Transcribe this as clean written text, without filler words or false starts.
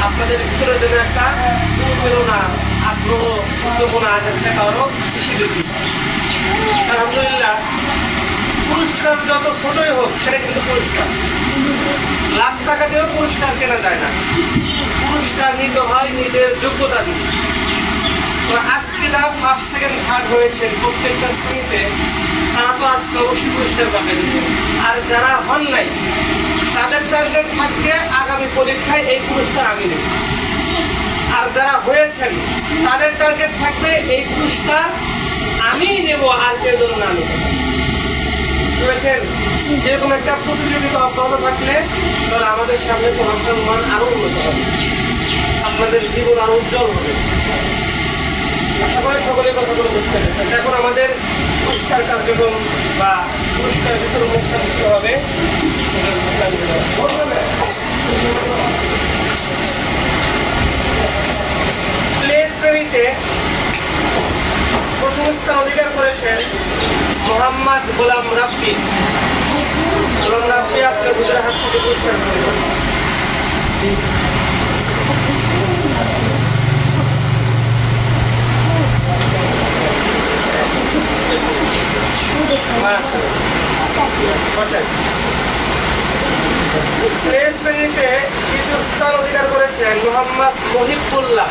আপনাদের ভিতরে যেন একটা অনুপ্রেরণা, আগ্রহ, উদ্দীপনা যাচ্ছে আরও বেশি বেশি। আলহামদুলিল্লাহ, পুরস্কার যত ছোটই হোক সেটা কিন্তু পুরস্কার। লাখ টাকা দিয়েও পুরস্কার কেনা যায় না, পুরস্কার নিতে হয় নিজের যোগ্যতা দিয়ে। তো আজকে যারা ফার্স্ট সেকেন্ড থার্ড হয়েছেন প্রত্যেকটা শ্রেণীতে, তারা তো আজকে অবশ্যই পুরস্কার পাবেন। আর যারা হন নাই তাদের টার্গেট থাকবে আগামী পরীক্ষায় এই পুরস্কার আমি নেব। আর যারা হয়েছেন তাদের টার্গেট থাকবে এই পুরস্কার আমিই নেব, আর কেউ যেন না নেব। বুঝেছেন? এরকম একটা প্রতিযোগিতা অব্যাহত থাকলে তাহলে আমাদের সামনে পড়াশোনার মান আরও উন্নত হবে, আপনাদের জীবন আরও উজ্জ্বল হবে। আশা করি সকলের কথাগুলো বুঝতে পেরেছেন। এখন আমাদের পুরস্কার কার্যক্রম বা পুরস্কার বিতরণ অনুষ্ঠান শুরু হবে। প্লে শ্রেণীতে প্রথম স্থান অধিকার করেছেন মোহাম্মদ গোলাম রাব্বি। গোলাম রাব্বি, আপনার গুজরাট হাত থেকে পুরস্কার করবেন। শ্রেণীতে কিছু স্থান অধিকার করেছেন মোহাম্মদ মহিবুল্লাহ।